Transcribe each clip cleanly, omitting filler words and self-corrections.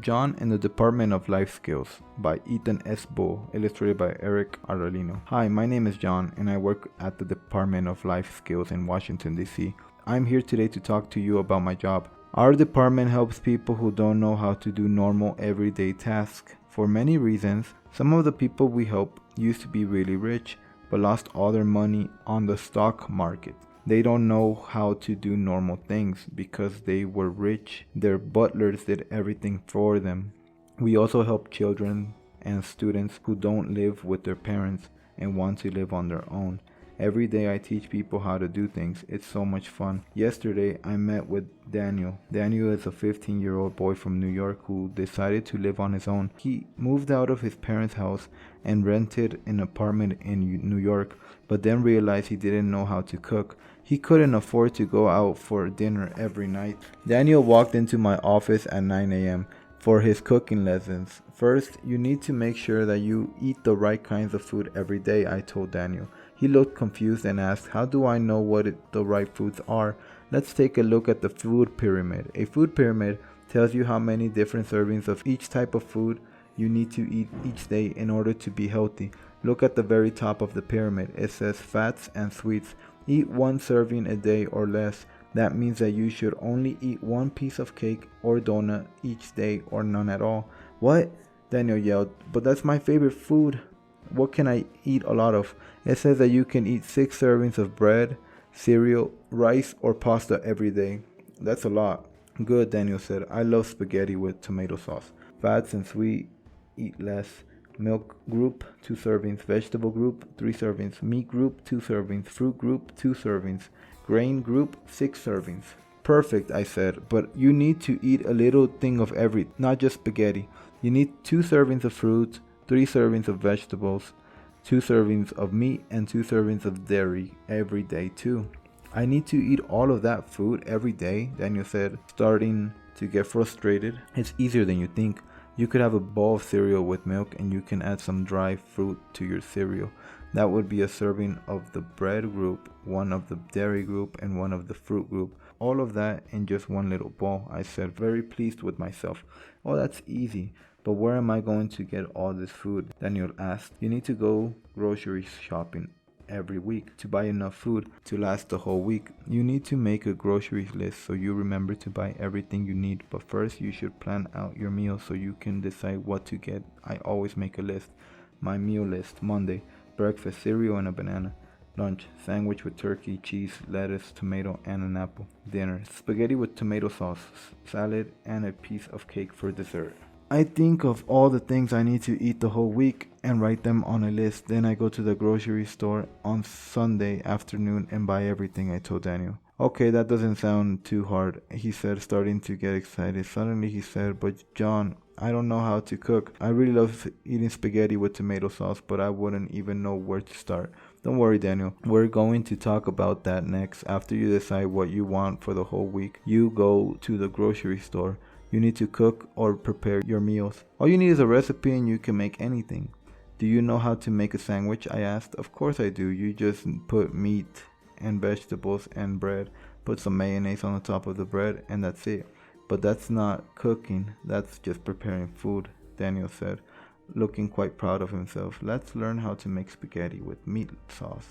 John in the Department of Life Skills by Ethan S. Bull, illustrated by Eric Aralino. Hi, my name is John and I work at the Department of Life Skills in Washington, D.C. I'm here today to talk to you about my job. Our department helps people who don't know how to do normal everyday tasks. For many reasons, some of the people we help used to be really rich but lost all their money on the stock market. They don't know how to do normal things because they were rich. Their butlers did everything for them. We also help children and students who don't live with their parents and want to live on their own. Every day I teach people how to do things. It's so much fun. Yesterday I met with Daniel. Daniel is a 15-year-old boy from New York who decided to live on his own. He moved out of his parents' house and rented an apartment in New York, but then realized he didn't know how to cook. He couldn't afford to go out for dinner every night. Daniel walked into my office at 9 a.m. for his cooking lessons. First, you need to make sure that you eat the right kinds of food every day, I told Daniel. He looked confused and asked, how do I know what the right foods are? Let's take a look at the food pyramid. A food pyramid tells you how many different servings of each type of food you need to eat each day in order to be healthy. Look at the very top of the pyramid. It says fats and sweets. Eat 1 serving a day or less. That means that you should only eat 1 piece of cake or donut each day or none at all. What? Daniel yelled, but that's my favorite food. What can I eat a lot of? It says that you can eat 6 servings of bread, cereal, rice, or pasta every day. That's a lot. Good, Daniel said. I love spaghetti with tomato sauce. Fats and sweet, eat less. Milk group, 2 servings. Vegetable group, 3 servings. Meat group, 2 servings. Fruit group, 2 servings. Grain group, 6 servings. Perfect, I said, but you need to eat a little thing of every, not just spaghetti. You need 2 servings of fruit, 3 servings of vegetables, 2 servings of meat, and 2 servings of dairy every day too. I need to eat all of that food every day, Daniel said, starting to get frustrated. It's easier than you think. You could have a bowl of cereal with milk and you can add some dry fruit to your cereal. That would be a serving of the bread group, 1 of the dairy group, and 1 of the fruit group. All of that in just 1 little bowl, I said, very pleased with myself. Oh, that's easy. But where am I going to get all this food? Daniel asked. You need to go grocery shopping every week to buy enough food to last the whole week. You need to make a groceries list so you remember to buy everything you need. But first you should plan out your meals so you can decide what to get. I always make a list. My meal list: Monday, breakfast, cereal and a banana. Lunch, sandwich with turkey, cheese, lettuce, tomato, and an apple. Dinner, spaghetti with tomato sauce, salad, and a piece of cake for dessert. I think of all the things I need to eat the whole week and write them on a list. Then I go to the grocery store on Sunday afternoon and buy everything, I told Daniel. Okay, that doesn't sound too hard, he said, starting to get excited. Suddenly he said, but John, I don't know how to cook. I really love eating spaghetti with tomato sauce, but I wouldn't even know where to start. Don't worry, Daniel. We're going to talk about that next. After you decide what you want for the whole week, you go to the grocery store. You need to cook or prepare your meals. All you need is a recipe and you can make anything. Do you know how to make a sandwich? I asked. Of course I do. You just put meat and vegetables and bread. Put some mayonnaise on the top of the bread and that's it. But that's not cooking. That's just preparing food, Daniel said, looking quite proud of himself. Let's learn how to make spaghetti with meat sauce,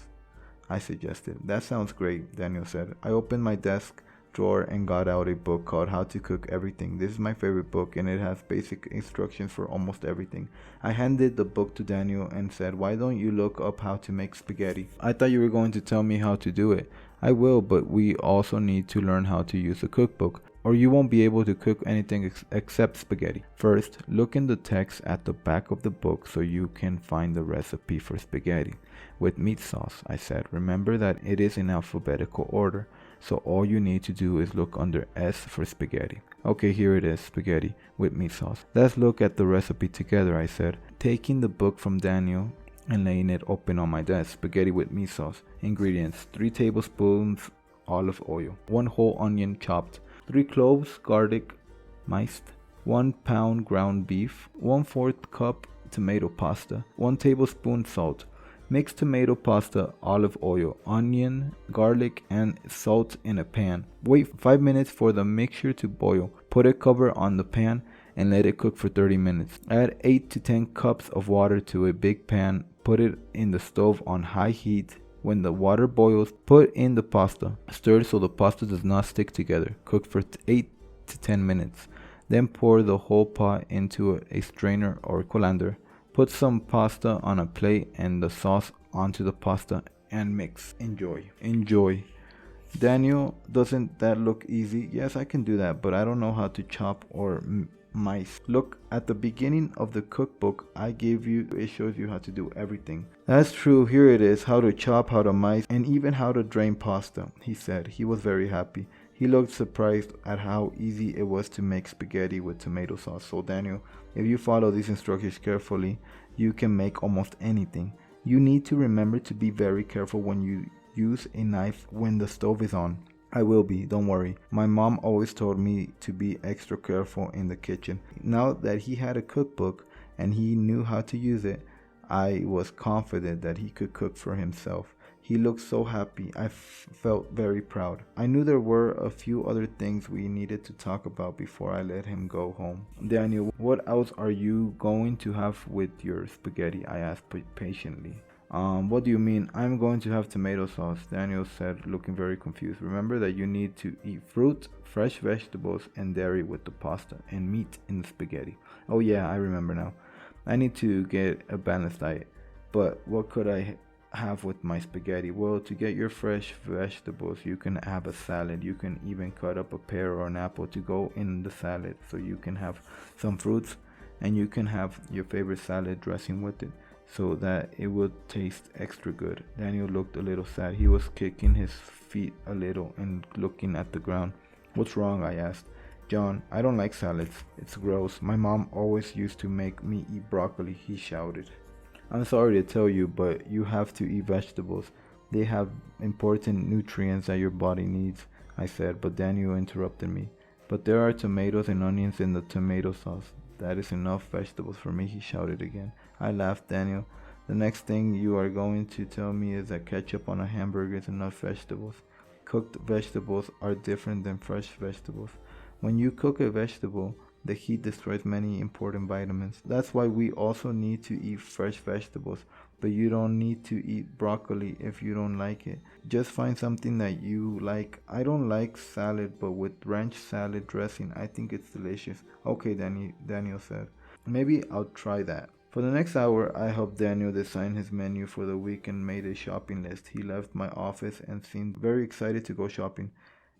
I suggested. That sounds great, Daniel said. I opened my desk drawer and got out a book called How to Cook Everything. This is my favorite book and it has basic instructions for almost everything. I handed the book to Daniel and said, why don't you look up how to make spaghetti? I thought you were going to tell me how to do it. I will, but we also need to learn how to use a cookbook, or you won't be able to cook anything except spaghetti. First, look in the text at the back of the book so you can find the recipe for spaghetti with meat sauce, I said. Remember that it is in alphabetical order, so all you need to do is look under S for spaghetti. Okay, here it is, spaghetti with meat sauce. Let's look at the recipe together, I said, taking the book from Daniel and laying it open on my desk. Spaghetti with meat sauce. Ingredients: 3 tablespoons olive oil, 1 whole onion chopped, 3 cloves garlic miced, 1 pound ground beef, 1/4 cup tomato pasta, 1 tablespoon salt. Mix tomato pasta, olive oil, onion, garlic, and salt in a pan. Wait 5 minutes for the mixture to boil. Put a cover on the pan and let it cook for 30 minutes. Add 8 to 10 cups of water to a big pan. Put it in the stove on high heat. When the water boils, put in the pasta. Stir so the pasta does not stick together. Cook for 8 to 10 minutes. Then pour the whole pot into a strainer or colander. Put some pasta on a plate and the sauce onto the pasta and mix. Enjoy. Enjoy. Daniel, doesn't that look easy? Yes, I can do that, but I don't know how to chop or mice. Look, at the beginning of the cookbook I gave you, it shows you how to do everything. That's true, here it is, how to chop, how to mice, and even how to drain pasta, he said. He was very happy. He looked surprised at how easy it was to make spaghetti with tomato sauce. So Daniel, if you follow these instructions carefully, you can make almost anything. You need to remember to be very careful when you use a knife when the stove is on. I will be, don't worry. My mom always told me to be extra careful in the kitchen. Now that he had a cookbook and he knew how to use it, I was confident that he could cook for himself. He looked so happy. I felt very proud. I knew there were a few other things we needed to talk about before I let him go home. Daniel, what else are you going to have with your spaghetti? I asked patiently. What do you mean? I'm going to have tomato sauce, Daniel said, looking very confused. Remember that you need to eat fruit, fresh vegetables, and dairy with the pasta, and meat in the spaghetti. Oh yeah, I remember now. I need to get a balanced diet. But what could I have with my spaghetti? Well, to get your fresh vegetables, you can have a salad. You can even cut up a pear or an apple to go in the salad, so you can have some fruits, and you can have your favorite salad dressing with it, so that it would taste extra good. Daniel looked a little sad. He was kicking his feet a little and looking at the ground. What's wrong? I asked. John, I don't like salads. It's gross. My mom always used to make me eat broccoli, he shouted. I'm sorry to tell you, but you have to eat vegetables. They have important nutrients that your body needs, I said, but Daniel interrupted me. But there are tomatoes and onions in the tomato sauce. That is enough vegetables for me, he shouted again. I laughed. Daniel, the next thing you are going to tell me is that ketchup on a hamburger is enough vegetables. Cooked vegetables are different than fresh vegetables. When you cook a vegetable, the heat destroys many important vitamins. That's why we also need to eat fresh vegetables, but you don't need to eat broccoli if you don't like it. Just find something that you like. I don't like salad, but with ranch salad dressing, I think it's delicious. Okay, Daniel said. Maybe I'll try that. For the next hour, I helped Daniel design his menu for the week and made a shopping list. He left my office and seemed very excited to go shopping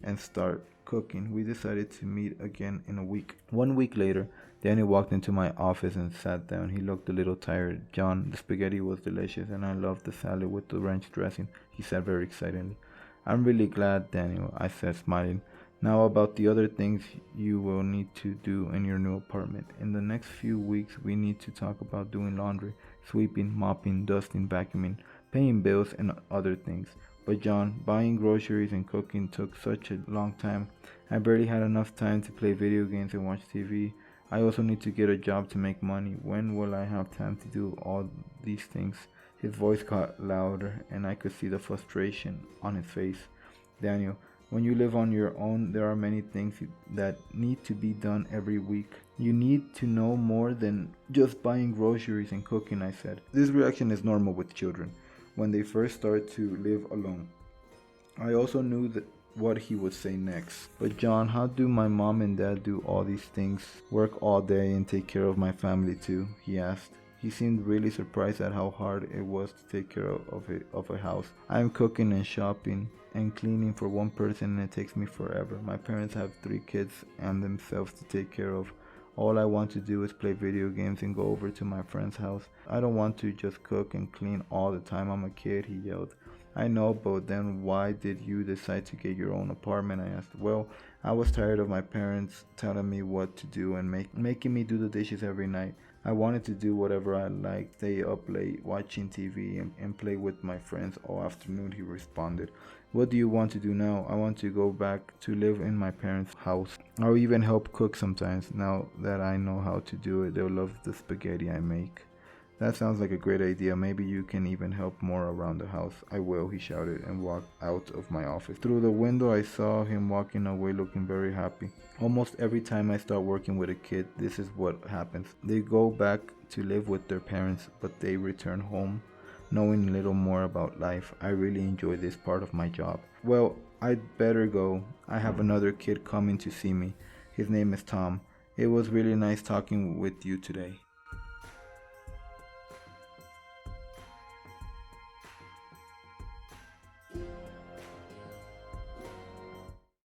and start cooking. We decided to meet again in a week. 1 week later, Daniel walked into my office and sat down. He looked a little tired. John, the spaghetti was delicious and I loved the salad with the ranch dressing, he said very excitedly. I'm really glad, Daniel, I said, smiling. Now about the other things you will need to do in your new apartment. In the next few weeks, we need to talk about doing laundry, sweeping, mopping, dusting, vacuuming, paying bills, and other things. But John, buying groceries and cooking took such a long time. I barely had enough time to play video games and watch TV. I also need to get a job to make money. When will I have time to do all these things? His voice got louder and I could see the frustration on his face. Daniel, when you live on your own, there are many things that need to be done every week. You need to know more than just buying groceries and cooking, I said. This reaction is normal with children when they first start to live alone. I also knew that what he would say next. But John, how do my mom and dad do all these things? Work all day and take care of my family too? He asked. He seemed really surprised at how hard it was to take care of a house. I'm cooking and shopping and cleaning for one person and it takes me forever. My parents have 3 kids and themselves to take care of. All I want to do is play video games and go over to my friend's house. I don't want to just cook and clean all the time. I'm a kid, he yelled. I know, but then why did you decide to get your own apartment? I asked. Well, I was tired of my parents telling me what to do and making me do the dishes every night. I wanted to do whatever I liked, stay up late watching TV and play with my friends all afternoon, he responded. What do you want to do now? I want to go back to live in my parents' house. I'll even help cook sometimes. Now that I know how to do it, they'll love the spaghetti I make. That sounds like a great idea. Maybe you can even help more around the house. I will, he shouted and walked out of my office. Through the window, I saw him walking away looking very happy. Almost every time I start working with a kid, this is what happens. They go back to live with their parents, but they return home knowing a little more about life. I really enjoy this part of my job. Well, I'd better go. I have another kid coming to see me. His name is Tom. It was really nice talking with you today.